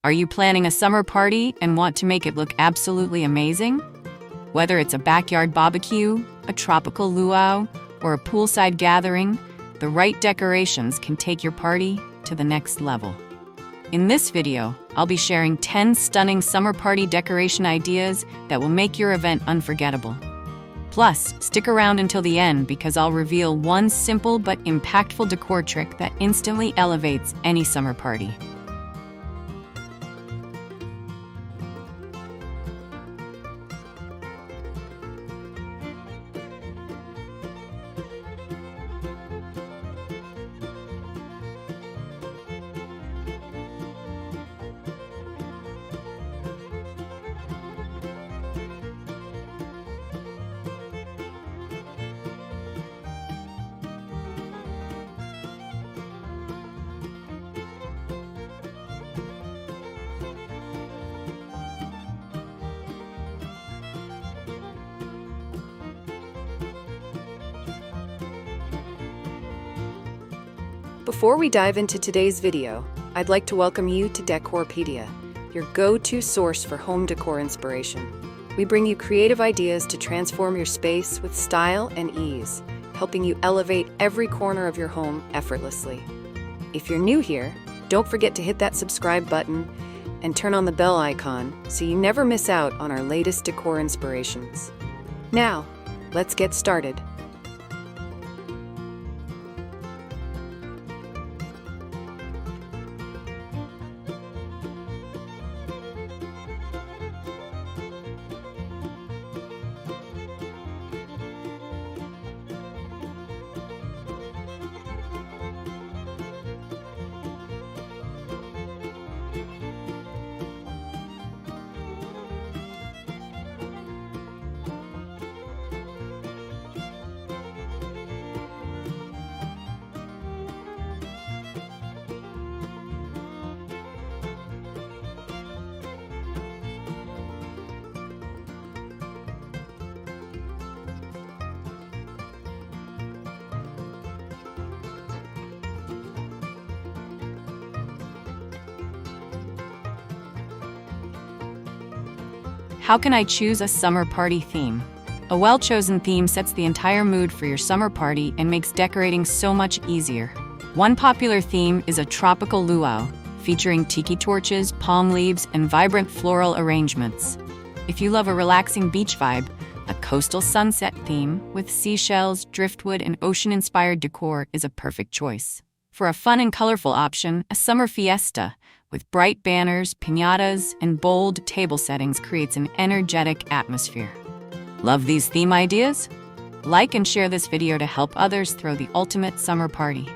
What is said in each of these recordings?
Are you planning a summer party and want to make it look absolutely amazing? Whether it's a backyard barbecue, a tropical luau, or a poolside gathering, the right decorations can take your party to the next level. In this video, I'll be sharing 10 stunning summer party decoration ideas that will make your event unforgettable. Plus, stick around until the end because I'll reveal one simple but impactful decor trick that instantly elevates any summer party. Before we dive into today's video, I'd like to welcome you to Decorpediya, your go-to source for home decor inspiration. We bring you creative ideas to transform your space with style and ease, helping you elevate every corner of your home effortlessly. If you're new here, don't forget to hit that subscribe button and turn on the bell icon so you never miss out on our latest decor inspirations. Now, let's get started. How can I choose a summer party theme? A well-chosen theme sets the entire mood for your summer party and makes decorating so much easier. One popular theme is a tropical luau, featuring tiki torches, palm leaves, and vibrant floral arrangements. If you love a relaxing beach vibe, a coastal sunset theme with seashells, driftwood, and ocean-inspired decor is a perfect choice. For a fun and colorful option, a summer fiesta with bright banners, piñatas, and bold table settings creates an energetic atmosphere. Love these theme ideas? Like and share this video to help others throw the ultimate summer party.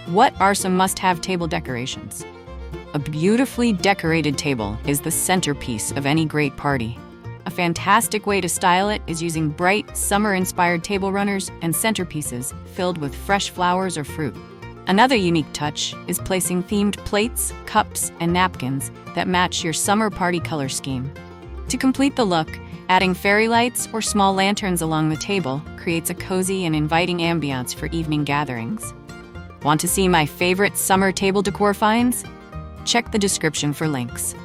What are some must-have table decorations? A beautifully decorated table is the centerpiece of any great party. A fantastic way to style it is using bright, summer-inspired table runners and centerpieces filled with fresh flowers or fruit. Another unique touch is placing themed plates, cups, and napkins that match your summer party color scheme. To complete the look, adding fairy lights or small lanterns along the table creates a cozy and inviting ambiance for evening gatherings. Want to see my favorite summer table decor finds? Check the description for links.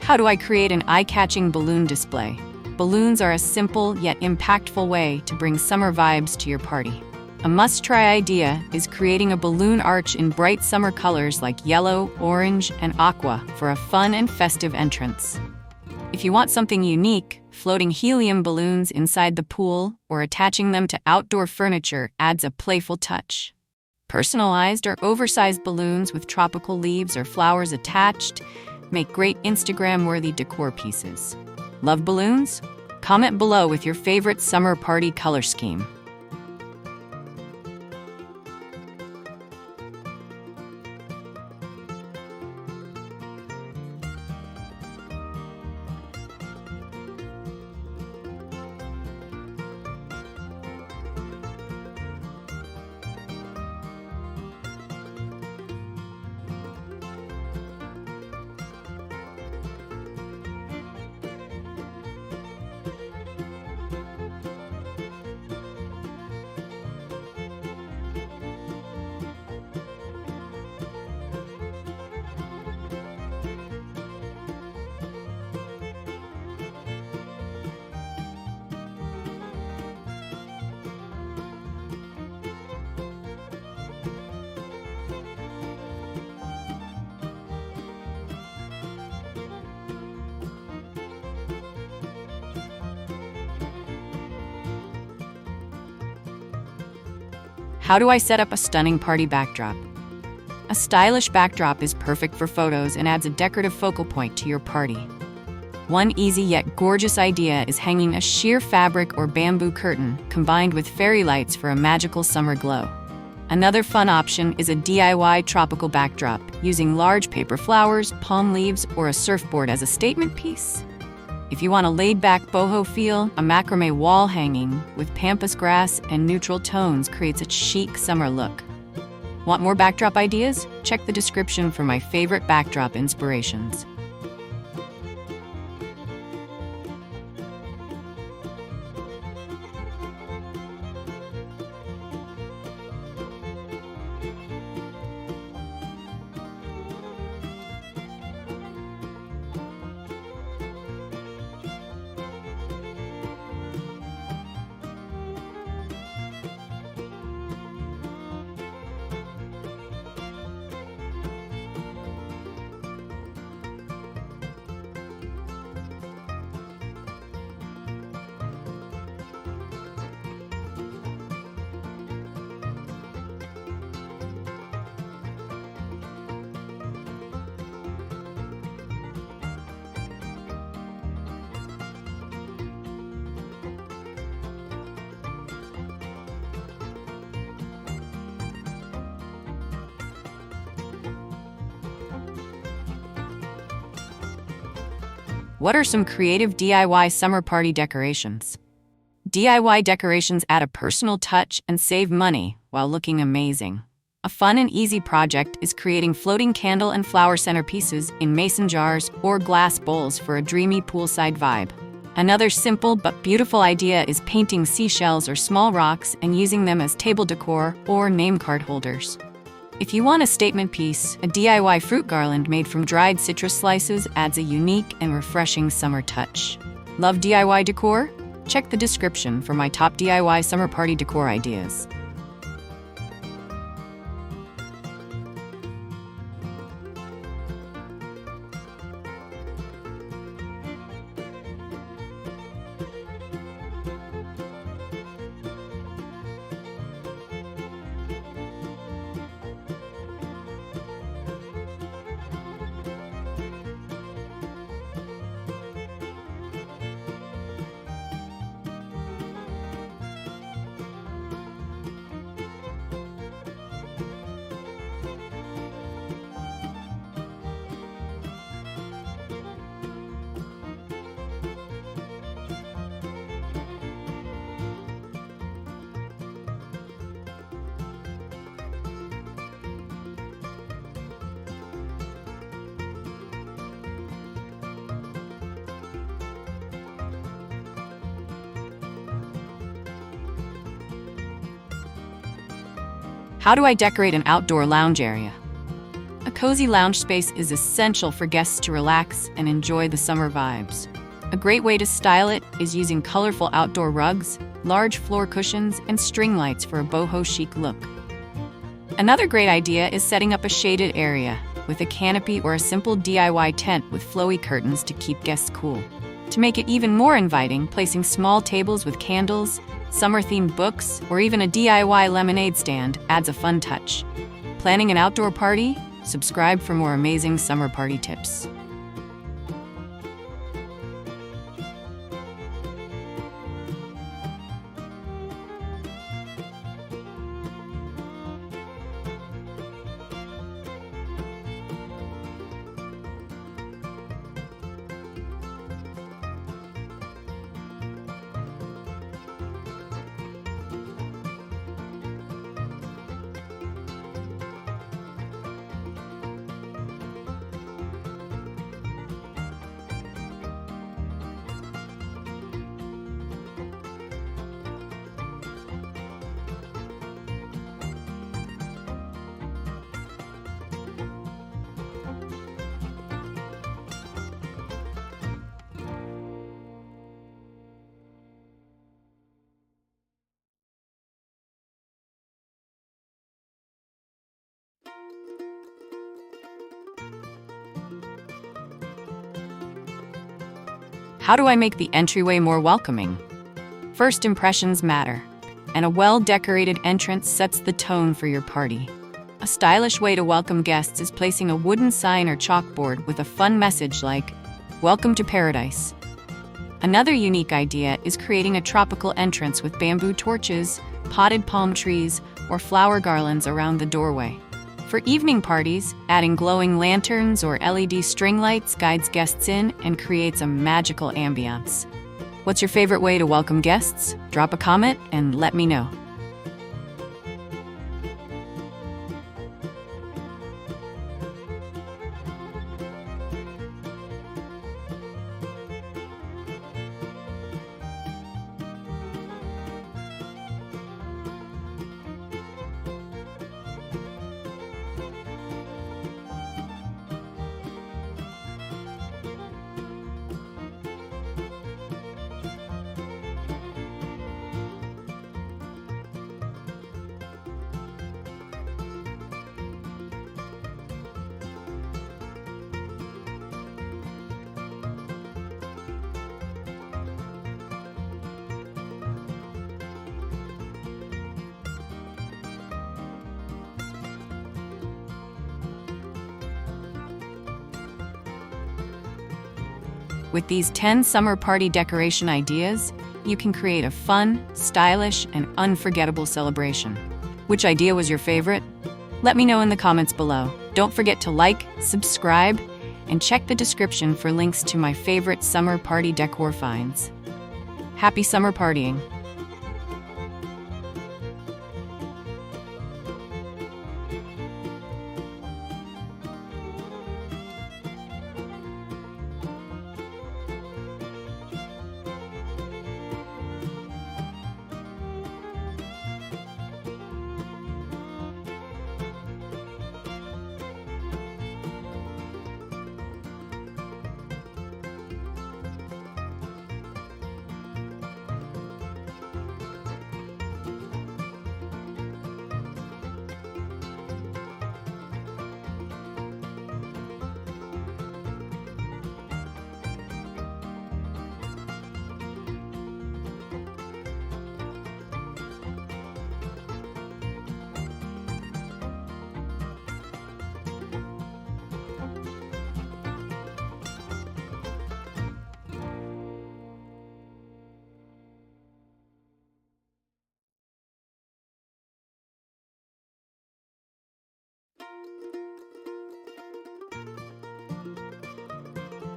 How do I create an eye-catching balloon display? Balloons are a simple yet impactful way to bring summer vibes to your party. A must-try idea is creating a balloon arch in bright summer colors like yellow, orange, and aqua for a fun and festive entrance. If you want something unique, floating helium balloons inside the pool or attaching them to outdoor furniture adds a playful touch. Personalized or oversized balloons with tropical leaves or flowers attached make great Instagram-worthy decor pieces. Love balloons? Comment below with your favorite summer party color scheme. How do I set up a stunning party backdrop? A stylish backdrop is perfect for photos and adds a decorative focal point to your party. One easy yet gorgeous idea is hanging a sheer fabric or bamboo curtain combined with fairy lights for a magical summer glow. Another fun option is a DIY tropical backdrop using large paper flowers, palm leaves, or a surfboard as a statement piece. If you want a laid-back boho feel, a macrame wall hanging with pampas grass and neutral tones creates a chic summer look. Want more backdrop ideas? Check the description for my favorite backdrop inspirations. What are some creative DIY summer party decorations? DIY decorations add a personal touch and save money while looking amazing. A fun and easy project is creating floating candle and flower centerpieces in mason jars or glass bowls for a dreamy poolside vibe. Another simple but beautiful idea is painting seashells or small rocks and using them as table decor or name card holders. If you want a statement piece, a DIY fruit garland made from dried citrus slices adds a unique and refreshing summer touch. Love DIY decor? Check the description for my top DIY summer party decor ideas. How do I decorate an outdoor lounge area? A cozy lounge space is essential for guests to relax and enjoy the summer vibes. A great way to style it is using colorful outdoor rugs, large floor cushions, and string lights for a boho chic look. Another great idea is setting up a shaded area with a canopy or a simple DIY tent with flowy curtains to keep guests cool. To make it even more inviting, placing small tables with candles, summer-themed books, or even a DIY lemonade stand adds a fun touch. Planning an outdoor party? Subscribe for more amazing summer party tips. How do I make the entryway more welcoming? First impressions matter, and a well-decorated entrance sets the tone for your party. A stylish way to welcome guests is placing a wooden sign or chalkboard with a fun message like, "Welcome to Paradise." Another unique idea is creating a tropical entrance with bamboo torches, potted palm trees, or flower garlands around the doorway. For evening parties, adding glowing lanterns or LED string lights guides guests in and creates a magical ambiance. What's your favorite way to welcome guests? Drop a comment and let me know. With these 10 summer party decoration ideas, you can create a fun, stylish, and unforgettable celebration. Which idea was your favorite? Let me know in the comments below. Don't forget to like, subscribe, and check the description for links to my favorite summer party decor finds. Happy summer partying!